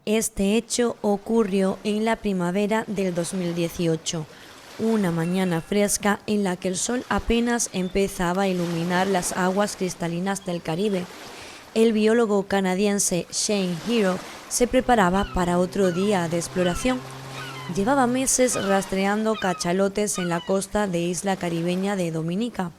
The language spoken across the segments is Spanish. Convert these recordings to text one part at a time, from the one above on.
Este hecho ocurrió en la primavera del 2018, una mañana fresca en la que el sol apenas empezaba a iluminar las aguas cristalinas del Caribe. El biólogo canadiense Shane Hero se preparaba para otro día de exploración. Llevaba meses rastreando cachalotes en la costa de isla caribeña de Dominica,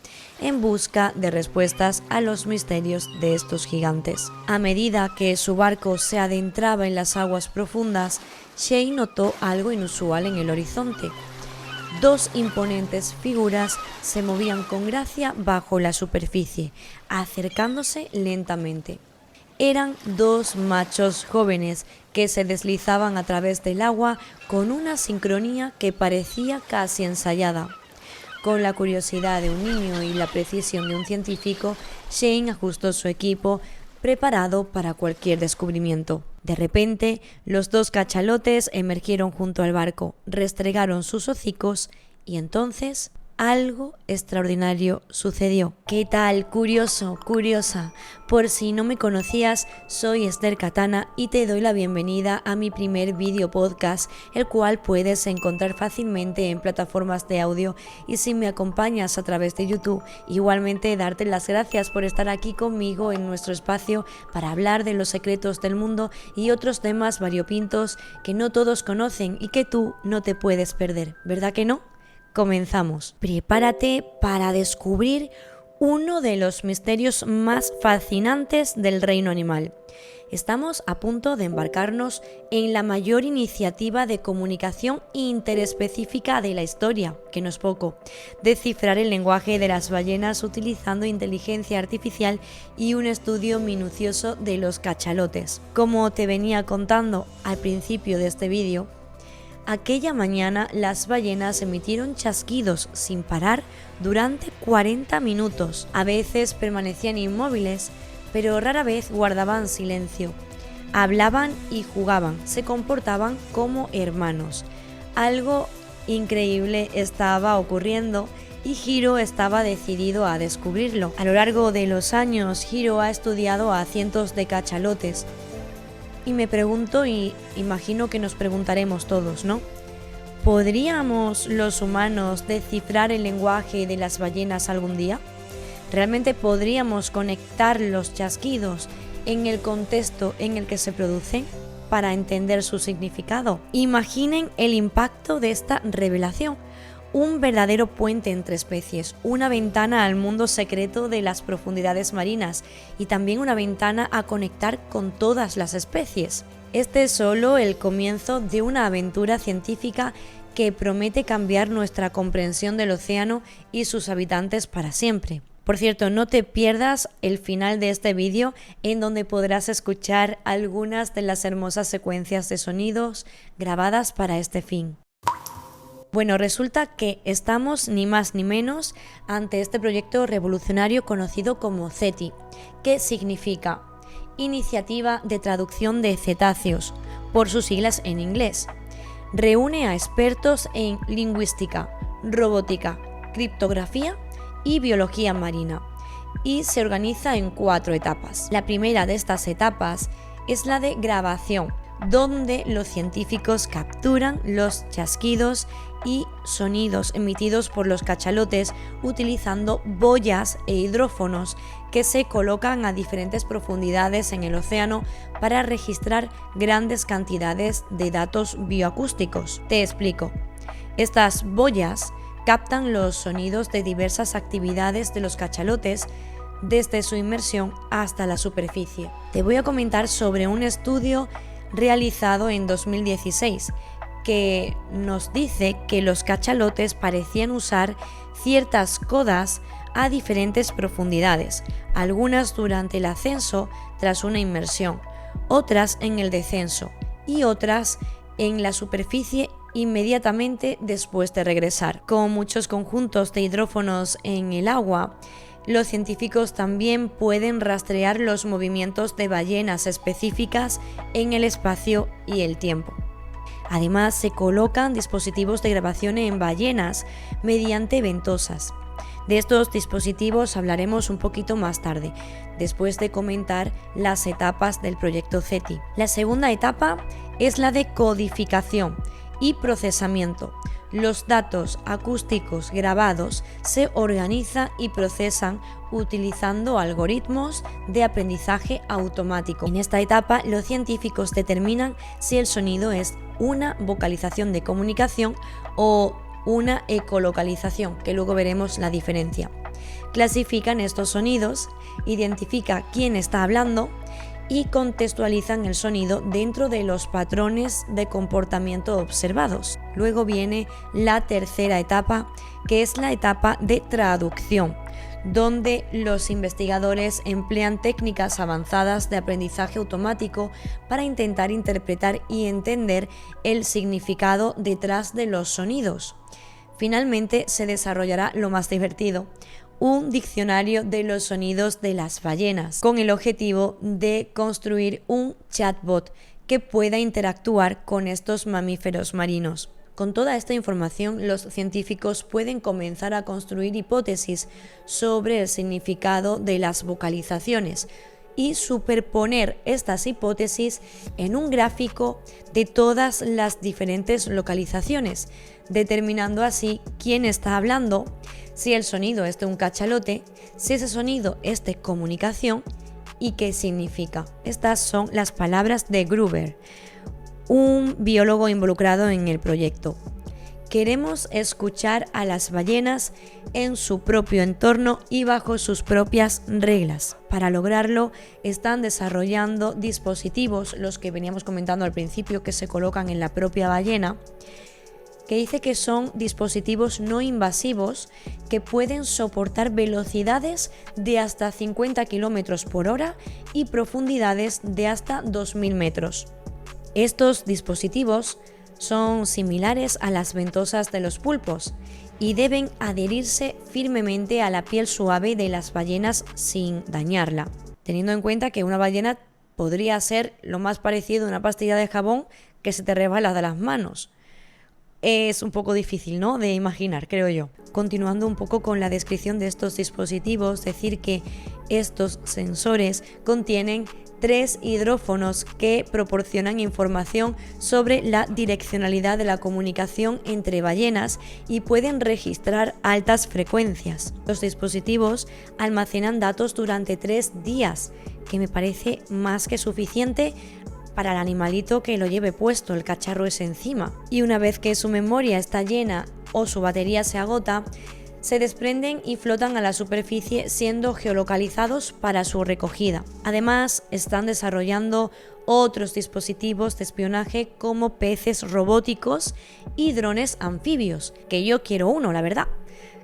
en busca de respuestas a los misterios de estos gigantes. A medida que su barco se adentraba en las aguas profundas, Shane notó algo inusual en el horizonte. Dos imponentes figuras se movían con gracia bajo la superficie, acercándose lentamente. Eran dos machos jóvenes que se deslizaban a través del agua con una sincronía que parecía casi ensayada. Con la curiosidad de un niño y la precisión de un científico, Shane ajustó su equipo, preparado para cualquier descubrimiento. De repente, los dos cachalotes emergieron junto al barco, restregaron sus hocicos y entonces algo extraordinario sucedió. ¿Qué tal? Curioso, curiosa. Por si no me conocías, soy Esther Katana y te doy la bienvenida a mi primer video podcast, el cual puedes encontrar fácilmente en plataformas de audio, y si me acompañas a través de YouTube, igualmente darte las gracias por estar aquí conmigo en nuestro espacio para hablar de los secretos del mundo y otros temas variopintos que no todos conocen y que tú no te puedes perder, ¿verdad que no? Comenzamos. Prepárate para descubrir uno de los misterios más fascinantes del reino animal. Estamos a punto de embarcarnos en la mayor iniciativa de comunicación interespecífica de la historia, que no es poco: descifrar el lenguaje de las ballenas utilizando inteligencia artificial y un estudio minucioso de los cachalotes. Como te venía contando al principio de este vídeo, aquella mañana las ballenas emitieron chasquidos sin parar durante 40 minutos. A veces permanecían inmóviles, pero rara vez guardaban silencio. Hablaban y jugaban, se comportaban como hermanos. Algo increíble estaba ocurriendo y Hiro estaba decidido a descubrirlo. A lo largo de los años, Hiro ha estudiado a cientos de cachalotes. Y me pregunto, y imagino que nos preguntaremos todos, ¿no? ¿Podríamos los humanos descifrar el lenguaje de las ballenas algún día? ¿Realmente podríamos conectar los chasquidos en el contexto en el que se producen para entender su significado? Imaginen el impacto de esta revelación. Un verdadero puente entre especies, una ventana al mundo secreto de las profundidades marinas y también una ventana a conectar con todas las especies. Este es solo el comienzo de una aventura científica que promete cambiar nuestra comprensión del océano y sus habitantes para siempre. Por cierto, no te pierdas el final de este vídeo, en donde podrás escuchar algunas de las hermosas secuencias de sonidos grabadas para este fin. Bueno, resulta que estamos ni más ni menos ante este proyecto revolucionario conocido como CETI, que significa Iniciativa de Traducción de Cetáceos, por sus siglas en inglés. Reúne a expertos en lingüística, robótica, criptografía y biología marina, y se organiza en 4 etapas. La primera de estas etapas es la de grabación, donde los científicos capturan los chasquidos y sonidos emitidos por los cachalotes utilizando boyas e hidrófonos que se colocan a diferentes profundidades en el océano para registrar grandes cantidades de datos bioacústicos. Te explico. Estas boyas captan los sonidos de diversas actividades de los cachalotes desde su inmersión hasta la superficie. Te voy a comentar sobre un estudio realizado en 2016 que nos dice que los cachalotes parecían usar ciertas codas a diferentes profundidades, algunas durante el ascenso tras una inmersión, otras en el descenso y otras en la superficie inmediatamente después de regresar. Con muchos conjuntos de hidrófonos en el agua, los científicos también pueden rastrear los movimientos de ballenas específicas en el espacio y el tiempo. Además, se colocan dispositivos de grabación en ballenas mediante ventosas. De estos dispositivos hablaremos un poquito más tarde, después de comentar las etapas del proyecto CETI. La segunda etapa es la de codificación y procesamiento. Los datos acústicos grabados se organizan y procesan utilizando algoritmos de aprendizaje automático. En esta etapa, los científicos determinan si el sonido es una vocalización de comunicación o una ecolocalización, que luego veremos la diferencia. Clasifican estos sonidos, identifican quién está hablando y contextualizan el sonido dentro de los patrones de comportamiento observados. Luego viene la tercera etapa, que es la etapa de traducción, donde los investigadores emplean técnicas avanzadas de aprendizaje automático para intentar interpretar y entender el significado detrás de los sonidos. Finalmente se desarrollará lo más divertido, un diccionario de los sonidos de las ballenas, con el objetivo de construir un chatbot que pueda interactuar con estos mamíferos marinos. Con toda esta información, los científicos pueden comenzar a construir hipótesis sobre el significado de las vocalizaciones y superponer estas hipótesis en un gráfico de todas las diferentes localizaciones, determinando así quién está hablando, si el sonido es de un cachalote, si ese sonido es de comunicación y qué significa. Estas son las palabras de Gruber, un biólogo involucrado en el proyecto. Queremos escuchar a las ballenas en su propio entorno y bajo sus propias reglas. Para lograrlo, están desarrollando dispositivos, los que veníamos comentando al principio, que se colocan en la propia ballena, que dice que son dispositivos no invasivos que pueden soportar velocidades de hasta 50 km por hora y profundidades de hasta 2000 metros. Estos dispositivos son similares a las ventosas de los pulpos y deben adherirse firmemente a la piel suave de las ballenas sin dañarla, teniendo en cuenta que una ballena podría ser lo más parecido a una pastilla de jabón que se te resbala de las manos. Es un poco difícil, ¿no?, de imaginar, creo yo. Continuando un poco con la descripción de estos dispositivos, decir que estos sensores contienen 3 hidrófonos que proporcionan información sobre la direccionalidad de la comunicación entre ballenas y pueden registrar altas frecuencias. Los dispositivos almacenan datos durante 3 días, que me parece más que suficiente para el animalito que lo lleve puesto, el cacharro es encima. Y una vez que su memoria está llena o su batería se agota, se desprenden y flotan a la superficie siendo geolocalizados para su recogida. Además, están desarrollando otros dispositivos de espionaje como peces robóticos y drones anfibios, que yo quiero uno, la verdad.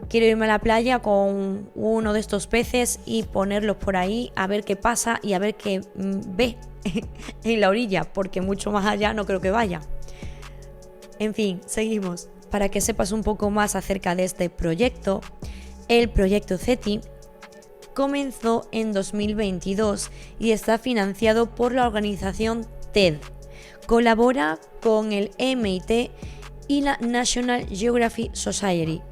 Quiero irme a la playa con uno de estos peces y ponerlos por ahí a ver qué pasa y a ver qué ve en la orilla, porque mucho más allá no creo que vaya. En fin, seguimos. Para que sepas un poco más acerca de este proyecto, el proyecto CETI comenzó en 2022 y está financiado por la organización TED. Colabora con el MIT y la National Geographic Society.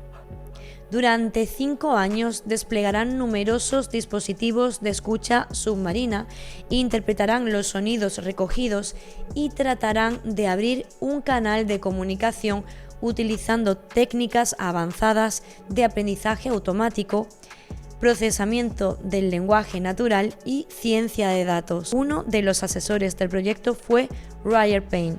Durante 5 años desplegarán numerosos dispositivos de escucha submarina, interpretarán los sonidos recogidos y tratarán de abrir un canal de comunicación utilizando técnicas avanzadas de aprendizaje automático, procesamiento del lenguaje natural y ciencia de datos. Uno de los asesores del proyecto fue Roger Payne,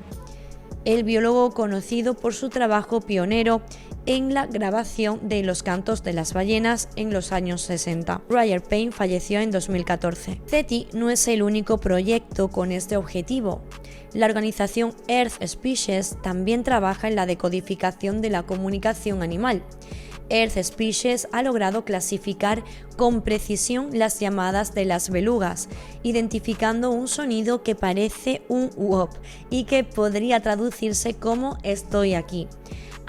el biólogo conocido por su trabajo pionero en la grabación de los cantos de las ballenas en los años 60. Roger Payne falleció en 2014. CETI no es el único proyecto con este objetivo. La organización Earth Species también trabaja en la decodificación de la comunicación animal. Earth Species ha logrado clasificar con precisión las llamadas de las belugas, identificando un sonido que parece un wop y que podría traducirse como "estoy aquí".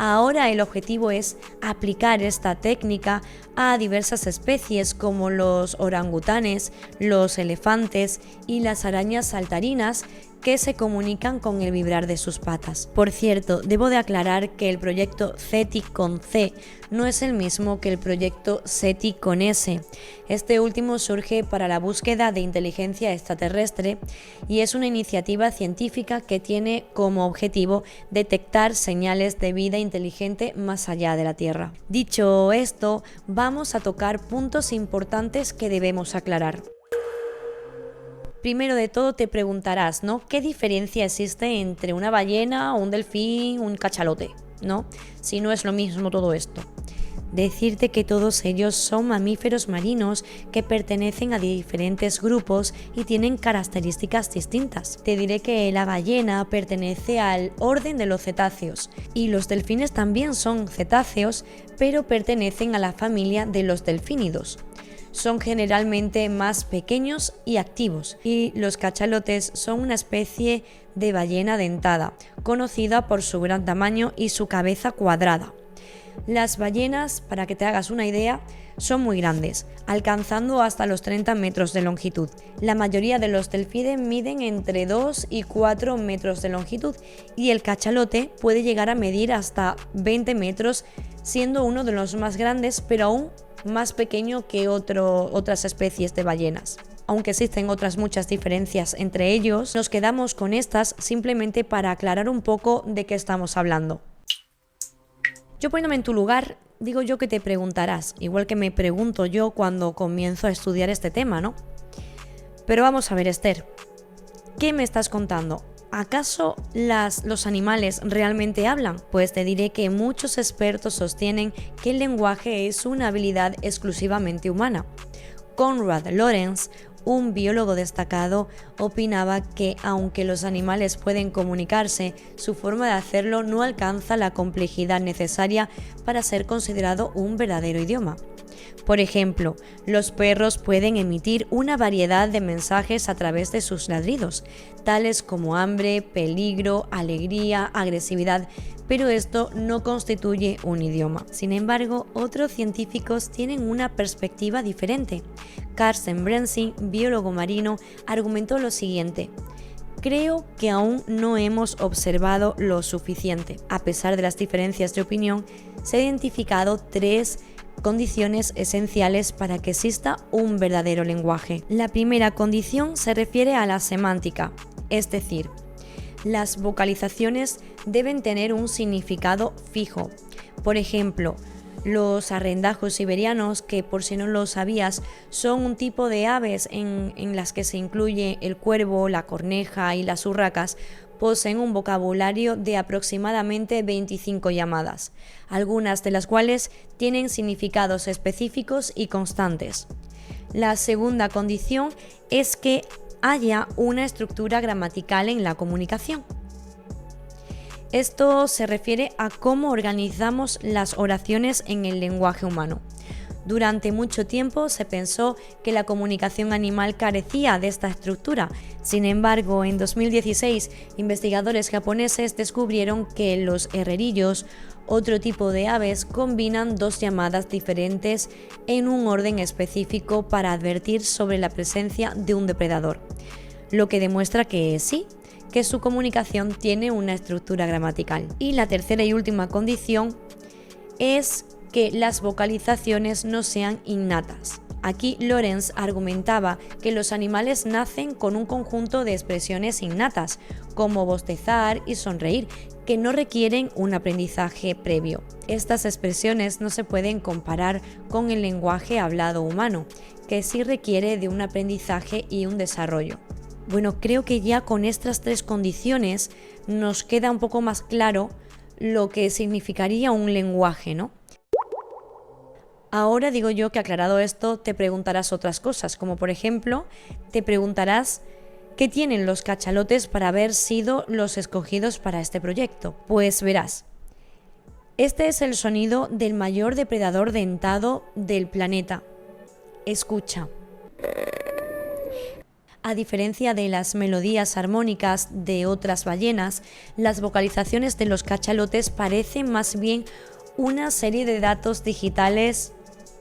Ahora el objetivo es aplicar esta técnica a diversas especies como los orangutanes, los elefantes y las arañas saltarinas, que se comunican con el vibrar de sus patas. Por cierto, debo de aclarar que el proyecto CETI con C no es el mismo que el proyecto SETI con S. Este último surge para la búsqueda de inteligencia extraterrestre y es una iniciativa científica que tiene como objetivo detectar señales de vida inteligente más allá de la Tierra. Dicho esto, vamos a tocar puntos importantes que debemos aclarar. Primero de todo te preguntarás, ¿no? ¿Qué diferencia existe entre una ballena, un delfín, un cachalote? ¿No? Si no es lo mismo todo esto. Decirte que todos ellos son mamíferos marinos que pertenecen a diferentes grupos y tienen características distintas. Te diré que la ballena pertenece al orden de los cetáceos y los delfines también son cetáceos, pero pertenecen a la familia de los delfínidos. Son generalmente más pequeños y activos, y los cachalotes son una especie de ballena dentada, conocida por su gran tamaño y su cabeza cuadrada. Las ballenas, para que te hagas una idea, son muy grandes, alcanzando hasta los 30 metros de longitud. La mayoría de los delfines miden entre 2 y 4 metros de longitud y el cachalote puede llegar a medir hasta 20 metros, siendo uno de los más grandes, pero aún más pequeño que otras especies de ballenas. Aunque existen otras muchas diferencias entre ellos, nos quedamos con estas simplemente para aclarar un poco de qué estamos hablando. Yo poniéndome en tu lugar, digo yo que te preguntarás, igual que me pregunto yo cuando comienzo a estudiar este tema, ¿no? Pero vamos a ver, Esther, ¿qué me estás contando? ¿Acaso los animales realmente hablan? Pues te diré que muchos expertos sostienen que el lenguaje es una habilidad exclusivamente humana. Konrad Lorenz, un biólogo destacado, opinaba que aunque los animales pueden comunicarse, su forma de hacerlo no alcanza la complejidad necesaria para ser considerado un verdadero idioma. Por ejemplo, los perros pueden emitir una variedad de mensajes a través de sus ladridos, tales como hambre, peligro, alegría, agresividad, pero esto no constituye un idioma. Sin embargo, otros científicos tienen una perspectiva diferente. Carsten Bressing, biólogo marino, argumentó lo siguiente: creo que aún no hemos observado lo suficiente. A pesar de las diferencias de opinión, se han identificado 3 condiciones esenciales para que exista un verdadero lenguaje. La primera condición se refiere a la semántica, es decir, las vocalizaciones deben tener un significado fijo. Por ejemplo, los arrendajos siberianos, que por si no lo sabías, son un tipo de aves en las que se incluye el cuervo, la corneja y las urracas, poseen un vocabulario de aproximadamente 25 llamadas, algunas de las cuales tienen significados específicos y constantes. La segunda condición es que haya una estructura gramatical en la comunicación. Esto se refiere a cómo organizamos las oraciones en el lenguaje humano. Durante mucho tiempo se pensó que la comunicación animal carecía de esta estructura. Sin embargo, en 2016, investigadores japoneses descubrieron que los herrerillos, otro tipo de aves, combinan 2 llamadas diferentes en un orden específico para advertir sobre la presencia de un depredador, lo que demuestra que sí, que su comunicación tiene una estructura gramatical. Y la tercera y última condición es que las vocalizaciones no sean innatas. Aquí Lorenz argumentaba que los animales nacen con un conjunto de expresiones innatas, como bostezar y sonreír, que no requieren un aprendizaje previo. Estas expresiones no se pueden comparar con el lenguaje hablado humano, que sí requiere de un aprendizaje y un desarrollo. Bueno, creo que ya con estas 3 condiciones nos queda un poco más claro lo que significaría un lenguaje, ¿no? Ahora digo yo que aclarado esto te preguntarás otras cosas, como por ejemplo, te preguntarás ¿qué tienen los cachalotes para haber sido los escogidos para este proyecto? Pues verás, este es el sonido del mayor depredador dentado del planeta. Escucha. A diferencia de las melodías armónicas de otras ballenas, las vocalizaciones de los cachalotes parecen más bien una serie de datos digitales,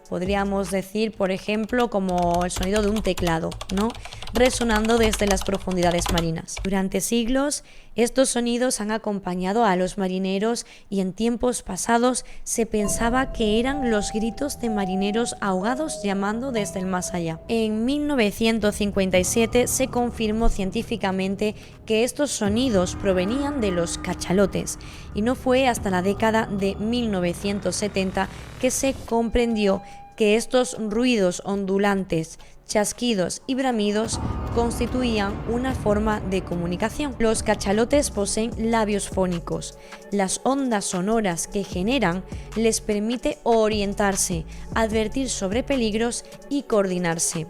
podríamos decir, por ejemplo, como el sonido de un teclado, ¿no? resonando desde las profundidades marinas. Durante siglos, estos sonidos han acompañado a los marineros y en tiempos pasados se pensaba que eran los gritos de marineros ahogados llamando desde el más allá. En 1957 se confirmó científicamente que estos sonidos provenían de los cachalotes y no fue hasta la década de 1970 que se comprendió que estos ruidos ondulantes, chasquidos y bramidos constituían una forma de comunicación. Los cachalotes poseen labios fónicos. Las ondas sonoras que generan les permite orientarse, advertir sobre peligros y coordinarse.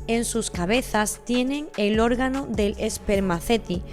En sus cabezas tienen el órgano del spermaceti,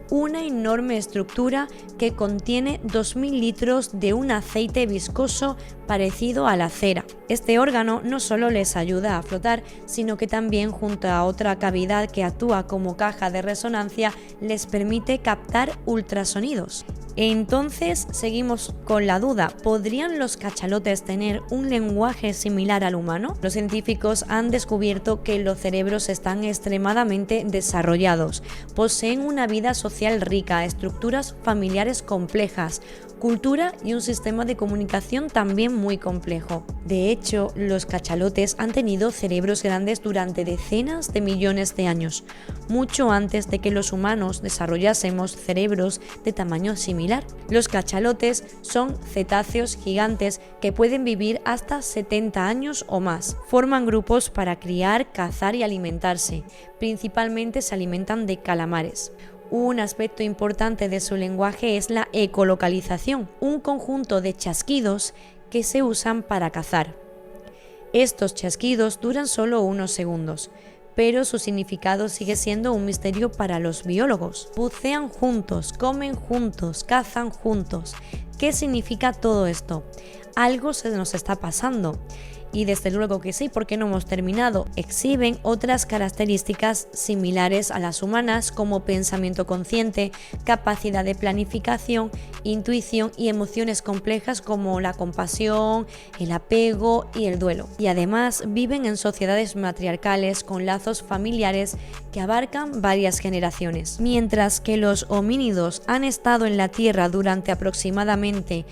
una enorme estructura que contiene 2000 litros de un aceite viscoso parecido a la cera. Este órgano no solo les ayuda a flotar, sino que también, junto a otra cavidad que actúa como caja de resonancia, les permite captar ultrasonidos. Entonces seguimos con la duda, ¿podrían los cachalotes tener un lenguaje similar al humano? Los científicos han descubierto que los cerebros están extremadamente desarrollados, poseen una vida social rica, estructuras familiares complejas, cultura y un sistema de comunicación también muy complejo. De hecho, los cachalotes han tenido cerebros grandes durante decenas de millones de años, mucho antes de que los humanos desarrollásemos cerebros de tamaño similar. Los cachalotes son cetáceos gigantes que pueden vivir hasta 70 años o más. Forman grupos para criar, cazar y alimentarse. Principalmente se alimentan de calamares. Un aspecto importante de su lenguaje es la ecolocalización, un conjunto de chasquidos que se usan para cazar. Estos chasquidos duran solo unos segundos, pero su significado sigue siendo un misterio para los biólogos. Bucean juntos, comen juntos, cazan juntos. ¿Qué significa todo esto? Algo se nos está pasando. Y desde luego que sí, porque no hemos terminado. Exhiben otras características similares a las humanas como pensamiento consciente, capacidad de planificación, intuición y emociones complejas como la compasión, el apego y el duelo. Y además viven en sociedades matriarcales con lazos familiares que abarcan varias generaciones. Mientras que los homínidos han estado en la Tierra durante aproximadamente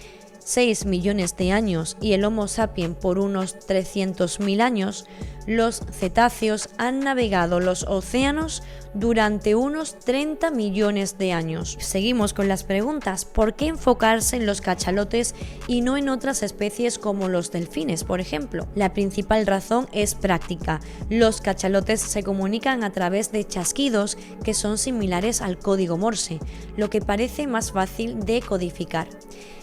6 millones de años y el Homo sapiens por unos 300.000 años, los cetáceos han navegado los océanos durante unos 30 millones de años. Seguimos con las preguntas. ¿Por qué enfocarse en los cachalotes y no en otras especies como los delfines, por ejemplo? La principal razón es práctica. Los cachalotes se comunican a través de chasquidos que son similares al código Morse, lo que parece más fácil de codificar,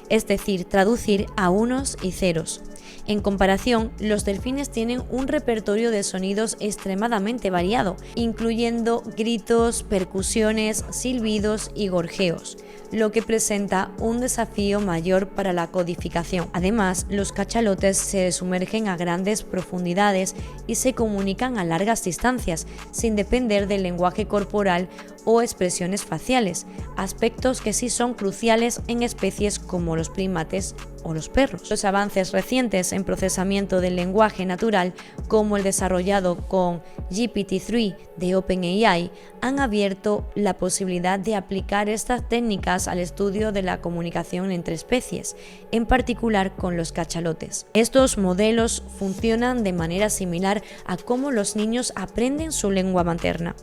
es decir, traducir a unos y ceros. En comparación, los delfines tienen un repertorio de sonidos extremadamente variado, incluyendo gritos, percusiones, silbidos y gorjeos, lo que presenta un desafío mayor para la codificación. Además, los cachalotes se sumergen a grandes profundidades y se comunican a largas distancias, sin depender del lenguaje corporal o expresiones faciales, aspectos que sí son cruciales en especies como los primates o los perros. Los avances recientes en procesamiento del lenguaje natural, como el desarrollado con GPT-3 de OpenAI, han abierto la posibilidad de aplicar estas técnicas al estudio de la comunicación entre especies, en particular con los cachalotes. Estos modelos funcionan de manera similar a cómo los niños aprenden su lengua materna,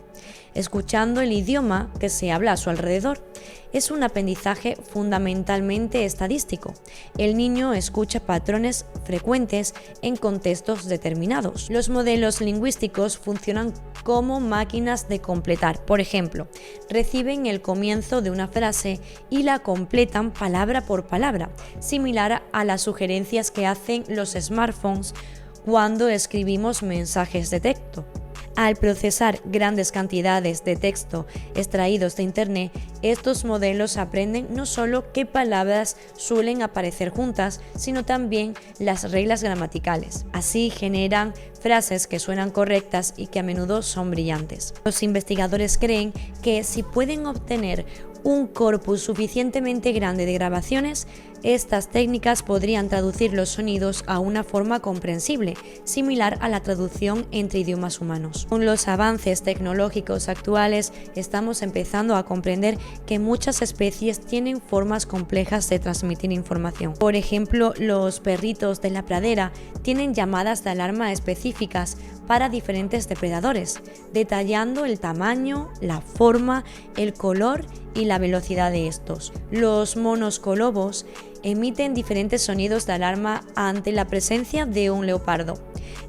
escuchando el idioma que se habla a su alrededor. Es un aprendizaje fundamentalmente estadístico. El niño escucha patrones frecuentes en contextos determinados. Los modelos lingüísticos funcionan como máquinas de completar. Por ejemplo, reciben el comienzo de una frase y la completan palabra por palabra, similar a las sugerencias que hacen los smartphones cuando escribimos mensajes de texto. Al procesar grandes cantidades de texto extraídos de Internet, estos modelos aprenden no solo qué palabras suelen aparecer juntas, sino también las reglas gramaticales. Así generan frases que suenan correctas y que a menudo son brillantes. Los investigadores creen que si pueden obtener un corpus suficientemente grande de grabaciones, estas técnicas podrían traducir los sonidos a una forma comprensible, similar a la traducción entre idiomas humanos. Con los avances tecnológicos actuales, estamos empezando a comprender que muchas especies tienen formas complejas de transmitir información. Por ejemplo, los perritos de la pradera tienen llamadas de alarma específicas para diferentes depredadores, detallando el tamaño, la forma, el color y la velocidad de estos. Los monos colobos emiten diferentes sonidos de alarma ante la presencia de un leopardo.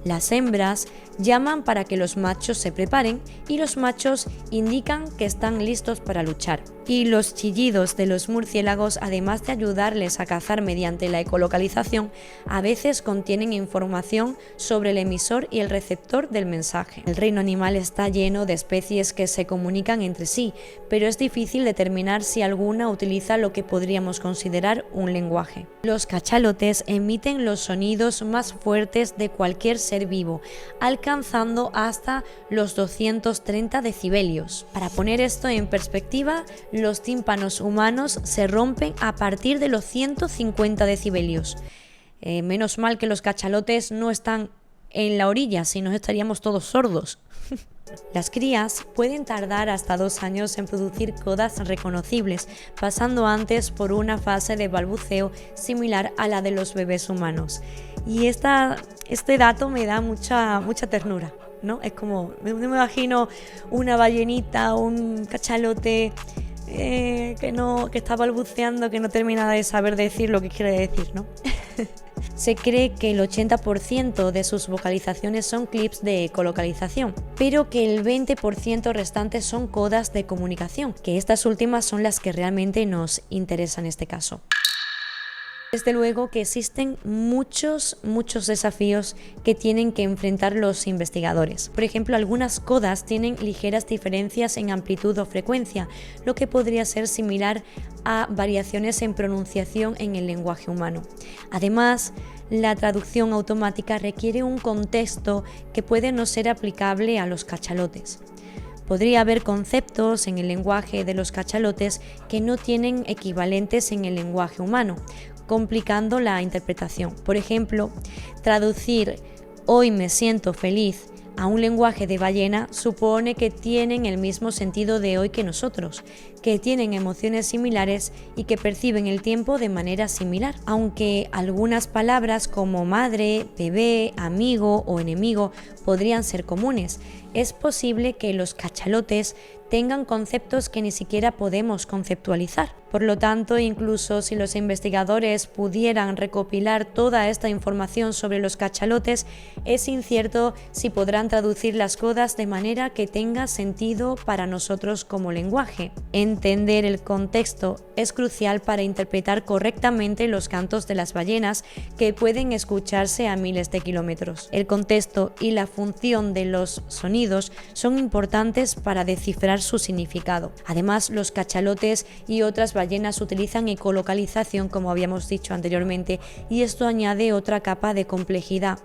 Las hembras llaman para que los machos se preparen y los machos indican que están listos para luchar. Y los chillidos de los murciélagos, además de ayudarles a cazar mediante la ecolocalización, a veces contienen información sobre el emisor y el receptor del mensaje. El reino animal está lleno de especies que se comunican entre sí, pero es difícil determinar si alguna utiliza lo que podríamos considerar un lenguaje. Los cachalotes emiten los sonidos más fuertes de cualquier ser vivo, alcanzando hasta los 230 decibelios. Para poner esto en perspectiva, los tímpanos humanos se rompen a partir de los 150 decibelios. Menos mal que los cachalotes no están en la orilla, si no estaríamos todos sordos. Las crías pueden tardar hasta 2 años en producir codas reconocibles, pasando antes por una fase de balbuceo similar a la de los bebés humanos. Y este dato me da mucha ternura, ¿no? Es como, me imagino una ballenita, un cachalote que está balbuceando, que no termina de saber decir lo que quiere decir, ¿no? Se cree que el 80% de sus vocalizaciones son clips de ecolocalización, pero que el 20% restante son codas de comunicación, que estas últimas son las que realmente nos interesan en este caso. Desde luego que existen muchos desafíos que tienen que enfrentar los investigadores. Por ejemplo, algunas codas tienen ligeras diferencias en amplitud o frecuencia, lo que podría ser similar a variaciones en pronunciación en el lenguaje humano. Además, la traducción automática requiere un contexto que puede no ser aplicable a los cachalotes. Podría haber conceptos en el lenguaje de los cachalotes que no tienen equivalentes en el lenguaje humano, complicando la interpretación. Por ejemplo, traducir "hoy me siento feliz" a un lenguaje de ballena supone que tienen el mismo sentido de hoy que nosotros, que tienen emociones similares y que perciben el tiempo de manera similar. Aunque algunas palabras como madre, bebé, amigo o enemigo podrían ser comunes, es posible que los cachalotes tengan conceptos que ni siquiera podemos conceptualizar. Por lo tanto, incluso si los investigadores pudieran recopilar toda esta información sobre los cachalotes, es incierto si podrán traducir las codas de manera que tenga sentido para nosotros como lenguaje. Entender el contexto es crucial para interpretar correctamente los cantos de las ballenas, que pueden escucharse a miles de kilómetros. El contexto y la función de los sonidos son importantes para descifrar su significado. Además, los cachalotes y otras ballenas utilizan ecolocalización, como habíamos dicho anteriormente, y esto añade otra capa de complejidad.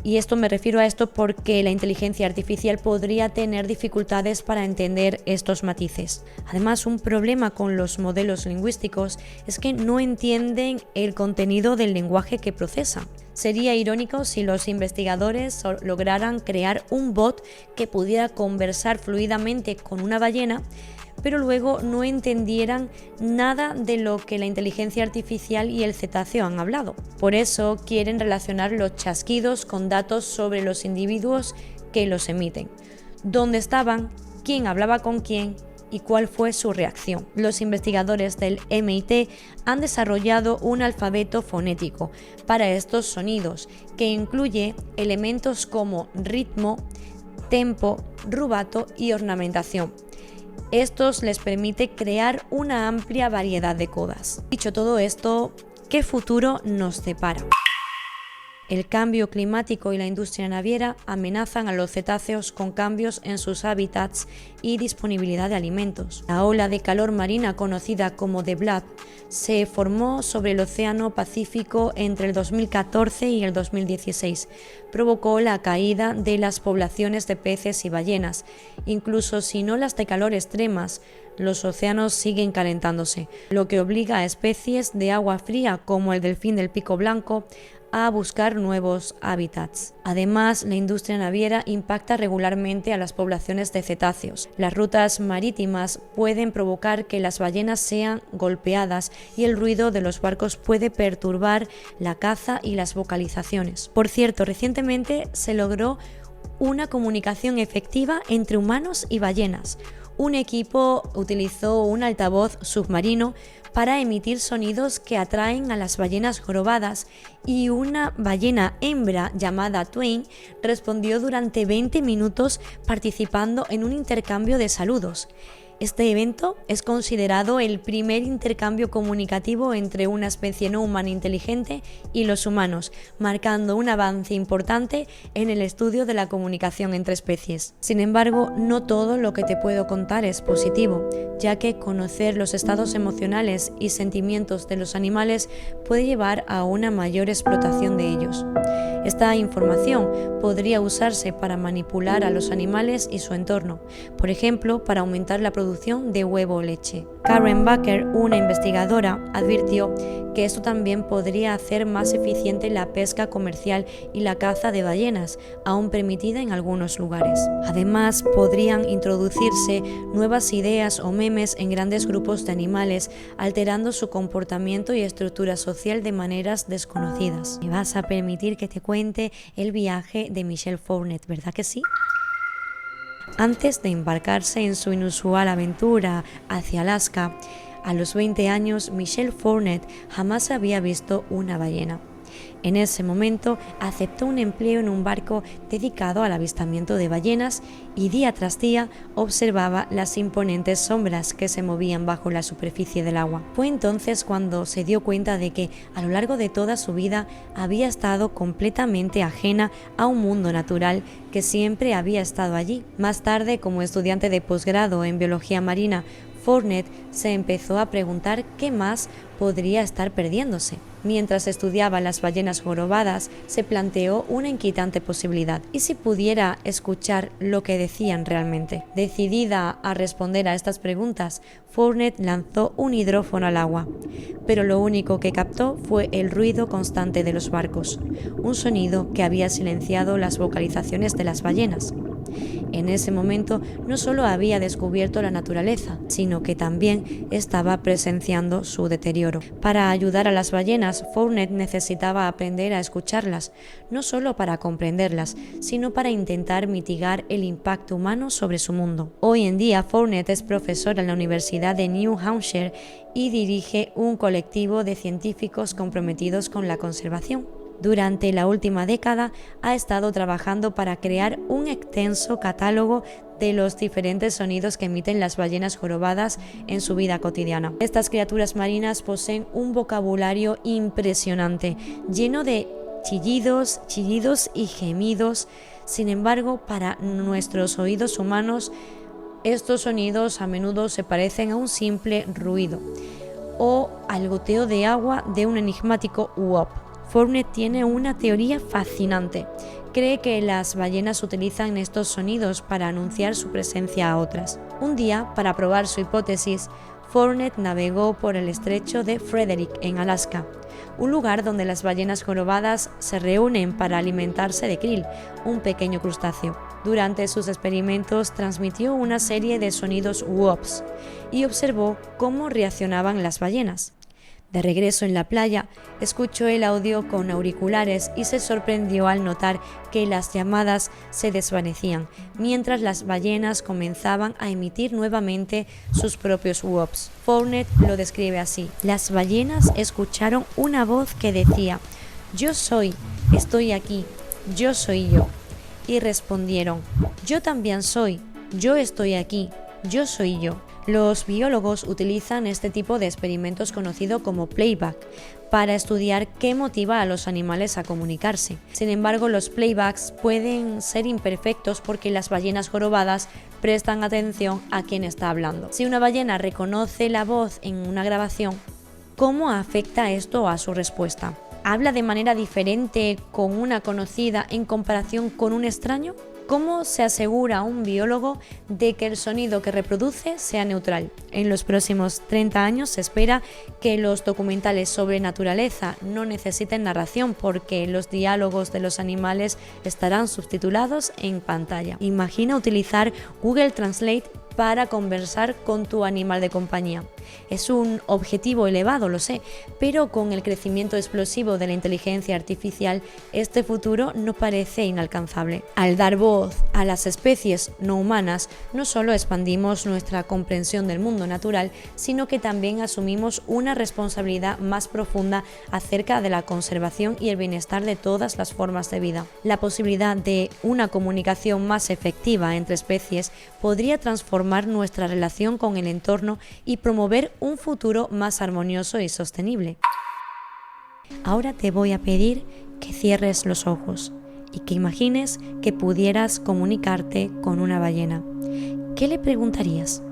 Y esto me refiero a esto porque la inteligencia artificial podría tener dificultades para entender estos matices. Además, un problema con los modelos lingüísticos es que no entienden el contenido del lenguaje que procesan. Sería irónico si los investigadores lograran crear un bot que pudiera conversar fluidamente con una ballena, pero luego no entendieran nada de lo que la inteligencia artificial y el cetáceo han hablado. Por eso quieren relacionar los chasquidos con datos sobre los individuos que los emiten, dónde estaban, quién hablaba con quién y cuál fue su reacción. Los investigadores del MIT han desarrollado un alfabeto fonético para estos sonidos que incluye elementos como ritmo, tempo, rubato y ornamentación. Estos les permite crear una amplia variedad de codas. Dicho todo esto, ¿qué futuro nos depara? El cambio climático y la industria naviera amenazan a los cetáceos con cambios en sus hábitats y disponibilidad de alimentos. La ola de calor marina conocida como The Blood se formó sobre el Océano Pacífico entre el 2014 y el 2016. Provocó la caída de las poblaciones de peces y ballenas. Incluso sin olas de calor extremas, los océanos siguen calentándose, lo que obliga a especies de agua fría como el delfín del pico blanco a buscar nuevos hábitats. Además, la industria naviera impacta regularmente a las poblaciones de cetáceos. Las rutas marítimas pueden provocar que las ballenas sean golpeadas y el ruido de los barcos puede perturbar la caza y las vocalizaciones. Por cierto, recientemente se logró una comunicación efectiva entre humanos y ballenas. Un equipo utilizó un altavoz submarino para emitir sonidos que atraen a las ballenas jorobadas y una ballena hembra llamada Twain respondió durante 20 minutos participando en un intercambio de saludos. Este evento es considerado el primer intercambio comunicativo entre una especie no humana inteligente y los humanos, marcando un avance importante en el estudio de la comunicación entre especies. Sin embargo, no todo lo que te puedo contar es positivo, ya que conocer los estados emocionales y sentimientos de los animales puede llevar a una mayor explotación de ellos. Esta información podría usarse para manipular a los animales y su entorno, por ejemplo, para aumentar la producción de huevo o leche. Karen Baker, una investigadora, advirtió que esto también podría hacer más eficiente la pesca comercial y la caza de ballenas, aún permitida en algunos lugares. Además, podrían introducirse nuevas ideas o memes en grandes grupos de animales, alterando su comportamiento y estructura social de maneras desconocidas. Me vas a permitir que te cuente el viaje de Michelle Fournet, ¿verdad que sí? Antes de embarcarse en su inusual aventura hacia Alaska, a los 20 años Michelle Fournet jamás había visto una ballena. En ese momento aceptó un empleo en un barco dedicado al avistamiento de ballenas y día tras día observaba las imponentes sombras que se movían bajo la superficie del agua. Fue entonces cuando se dio cuenta de que a lo largo de toda su vida había estado completamente ajena a un mundo natural que siempre había estado allí. Más tarde, como estudiante de posgrado en biología marina, Fournet se empezó a preguntar qué más podría estar perdiéndose. Mientras estudiaba las ballenas jorobadas, se planteó una inquietante posibilidad. ¿Y si pudiera escuchar lo que decían realmente? Decidida a responder a estas preguntas, Fournet lanzó un hidrófono al agua, pero lo único que captó fue el ruido constante de los barcos, un sonido que había silenciado las vocalizaciones de las ballenas. En ese momento no solo había descubierto la naturaleza, sino que también estaba presenciando su deterioro. Para ayudar a las ballenas, Fournet necesitaba aprender a escucharlas, no solo para comprenderlas, sino para intentar mitigar el impacto humano sobre su mundo. Hoy en día, Fournet es profesora en la Universidad de New Hampshire y dirige un colectivo de científicos comprometidos con la conservación. Durante la última década ha estado trabajando para crear un extenso catálogo de los diferentes sonidos que emiten las ballenas jorobadas en su vida cotidiana. Estas criaturas marinas poseen un vocabulario impresionante, lleno de chillidos y gemidos. Sin embargo, para nuestros oídos humanos, estos sonidos a menudo se parecen a un simple ruido o al goteo de agua de un enigmático wop. Fournet tiene una teoría fascinante. Cree que las ballenas utilizan estos sonidos para anunciar su presencia a otras. Un día, para probar su hipótesis, Fournet navegó por el estrecho de Frederick, en Alaska, un lugar donde las ballenas jorobadas se reúnen para alimentarse de krill, un pequeño crustáceo. Durante sus experimentos transmitió una serie de sonidos wops y observó cómo reaccionaban las ballenas. De regreso en la playa, escuchó el audio con auriculares y se sorprendió al notar que las llamadas se desvanecían, mientras las ballenas comenzaban a emitir nuevamente sus propios wops. Fournet lo describe así: las ballenas escucharon una voz que decía: «Yo soy, estoy aquí, yo soy yo». Y respondieron: «Yo también soy, yo estoy aquí, yo soy yo». Los biólogos utilizan este tipo de experimentos conocido como playback para estudiar qué motiva a los animales a comunicarse. Sin embargo, los playbacks pueden ser imperfectos porque las ballenas jorobadas prestan atención a quien está hablando. Si una ballena reconoce la voz en una grabación, ¿cómo afecta esto a su respuesta? ¿Habla de manera diferente con una conocida en comparación con un extraño? ¿Cómo se asegura un biólogo de que el sonido que reproduce sea neutral? En los próximos 30 años se espera que los documentales sobre naturaleza no necesiten narración porque los diálogos de los animales estarán subtitulados en pantalla. Imagina utilizar Google Translate para conversar con tu animal de compañía. Es un objetivo elevado, lo sé, pero con el crecimiento explosivo de la inteligencia artificial, este futuro no parece inalcanzable. Al dar voz a las especies no humanas, no solo expandimos nuestra comprensión del mundo natural, sino que también asumimos una responsabilidad más profunda acerca de la conservación y el bienestar de todas las formas de vida. La posibilidad de una comunicación más efectiva entre especies podría transformar nuestra relación con el entorno y promover un futuro más armonioso y sostenible. Ahora te voy a pedir que cierres los ojos y que imagines que pudieras comunicarte con una ballena. ¿Qué le preguntarías?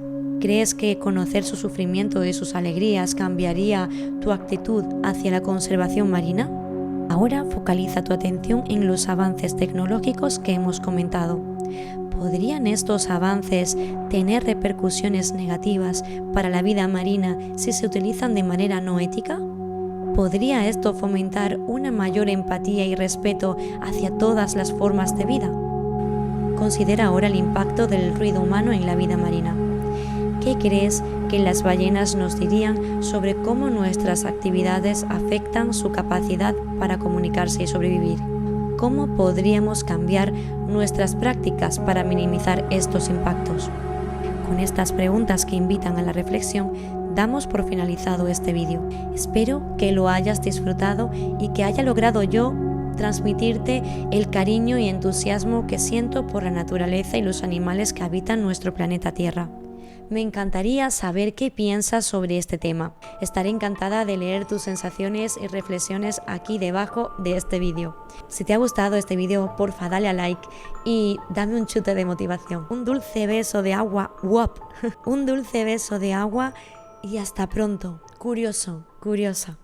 ¿Crees que conocer su sufrimiento y sus alegrías cambiaría tu actitud hacia la conservación marina? Ahora focaliza tu atención en los avances tecnológicos que hemos comentado. ¿Podrían estos avances tener repercusiones negativas para la vida marina si se utilizan de manera no ética? ¿Podría esto fomentar una mayor empatía y respeto hacia todas las formas de vida? Considera ahora el impacto del ruido humano en la vida marina. ¿Qué crees que las ballenas nos dirían sobre cómo nuestras actividades afectan su capacidad para comunicarse y sobrevivir? ¿Cómo podríamos cambiar nuestras prácticas para minimizar estos impactos? Con estas preguntas que invitan a la reflexión, damos por finalizado este vídeo. Espero que lo hayas disfrutado y que haya logrado yo transmitirte el cariño y entusiasmo que siento por la naturaleza y los animales que habitan nuestro planeta Tierra. Me encantaría saber qué piensas sobre este tema. Estaré encantada de leer tus sensaciones y reflexiones aquí debajo de este vídeo. Si te ha gustado este vídeo, porfa dale a like y dame un chute de motivación. Un dulce beso de agua, ¡wop! Un dulce beso de agua y hasta pronto. Curioso, curiosa.